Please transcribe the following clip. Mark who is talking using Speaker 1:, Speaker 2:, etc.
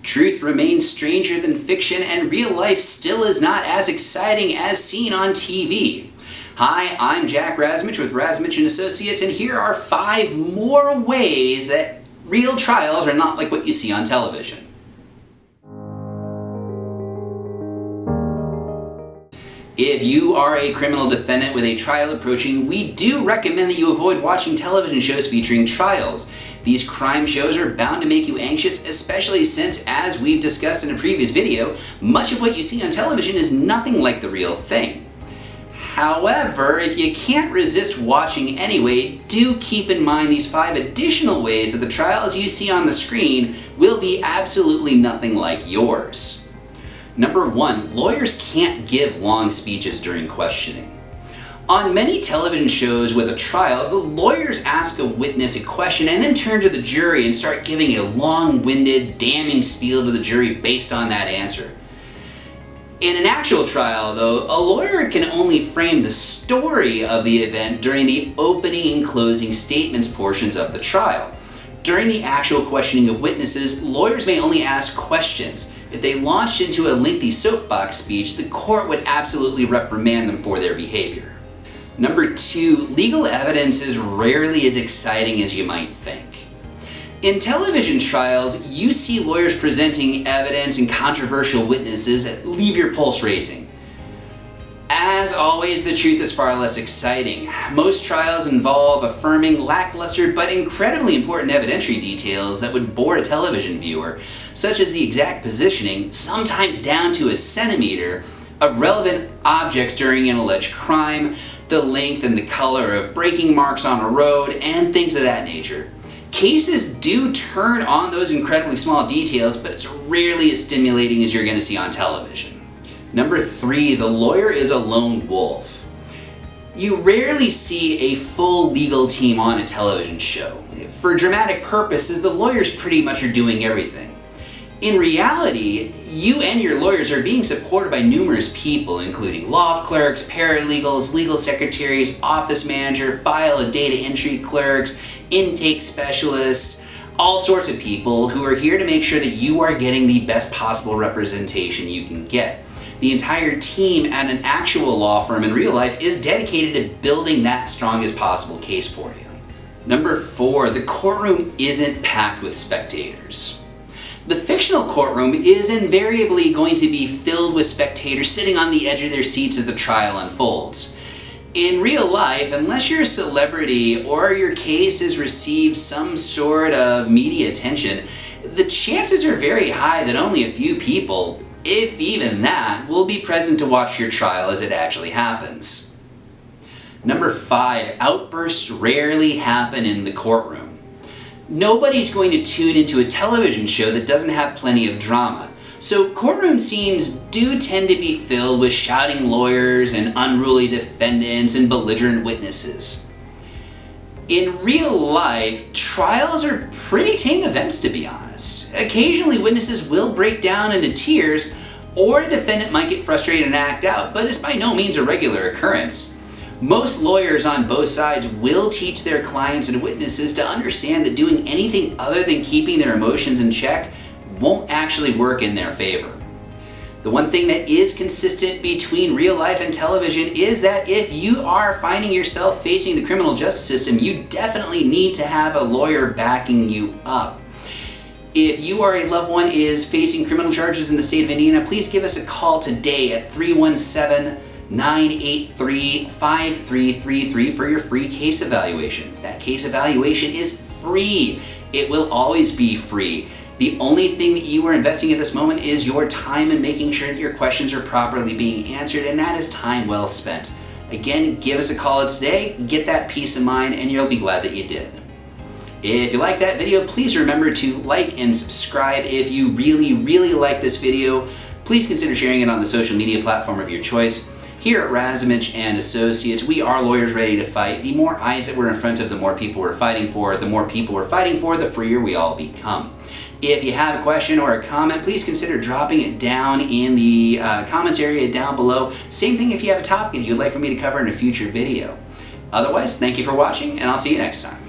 Speaker 1: Truth remains stranger than fiction, and real life still is not as exciting as seen on TV. Hi, I'm Jack Razmich with Razmich & Associates, and here are 5 more ways that real trials are not like what you see on television. If you are a criminal defendant with a trial approaching, we do recommend that you avoid watching television shows featuring trials. These crime shows are bound to make you anxious, especially since, as we've discussed in a previous video, much of what you see on television is nothing like the real thing. However, if you can't resist watching anyway, do keep in mind these 5 additional ways that the trials you see on the screen will be absolutely nothing like yours. Number 1, lawyers can't give long speeches during questioning. On many television shows with a trial, the lawyers ask a witness a question and then turn to the jury and start giving a long-winded, damning spiel to the jury based on that answer. In an actual trial, though, a lawyer can only frame the story of the event during the opening and closing statements portions of the trial. During the actual questioning of witnesses, lawyers may only ask questions. If they launched into a lengthy soapbox speech, the court would absolutely reprimand them for their behavior. Number 2, legal evidence is rarely as exciting as you might think. In television trials, you see lawyers presenting evidence and controversial witnesses that leave your pulse racing. As always, the truth is far less exciting. Most trials involve affirming, lackluster, but incredibly important evidentiary details that would bore a television viewer, such as the exact positioning, sometimes down to a centimeter, of relevant objects during an alleged crime, the length and the color of braking marks on a road, and things of that nature. Cases do turn on those incredibly small details, but it's rarely as stimulating as you're going to see on television. Number 3, the lawyer is a lone wolf. You rarely see a full legal team on a television show. For dramatic purposes, the lawyers pretty much are doing everything. In reality, you and your lawyers are being supported by numerous people, including law clerks, paralegals, legal secretaries, office manager, file and data entry clerks, intake specialists, all sorts of people who are here to make sure that you are getting the best possible representation you can get. The entire team at an actual law firm in real life is dedicated to building that strongest possible case for you. Number 4, the courtroom isn't packed with spectators. The fictional courtroom is invariably going to be filled with spectators sitting on the edge of their seats as the trial unfolds. In real life, unless you're a celebrity or your case has received some sort of media attention, the chances are very high that only a few people, if even that, will be present to watch your trial as it actually happens. Number 5, outbursts rarely happen in the courtroom. Nobody's going to tune into a television show that doesn't have plenty of drama, so courtroom scenes do tend to be filled with shouting lawyers and unruly defendants and belligerent witnesses. In real life, trials are pretty tame events, to be honest. Occasionally, witnesses will break down into tears, or a defendant might get frustrated and act out, but it's by no means a regular occurrence. Most lawyers on both sides will teach their clients and witnesses to understand that doing anything other than keeping their emotions in check won't actually work in their favor. The one thing that is consistent between real life and television is that if you are finding yourself facing the criminal justice system, you definitely need to have a lawyer backing you up. If you or a loved one is facing criminal charges in the state of Indiana, please give us a call today at 317-983-5333 for your free case evaluation. That case evaluation is free. It will always be free. The only thing that you are investing at this moment is your time in making sure that your questions are properly being answered, and that is time well spent. Again, give us a call today, get that peace of mind, and you'll be glad that you did. If you like that video, please remember to like and subscribe. If you really like this video, please consider sharing it on the social media platform of your choice. Here at Razmich & Associates, we are lawyers ready to fight. The more eyes that we're in front of, the more people we're fighting for. The more people we're fighting for, the freer we all become. If you have a question or a comment, please consider dropping it down in the comments area down below. Same thing if you have a topic that you'd like for me to cover in a future video. Otherwise, thank you for watching, and I'll see you next time.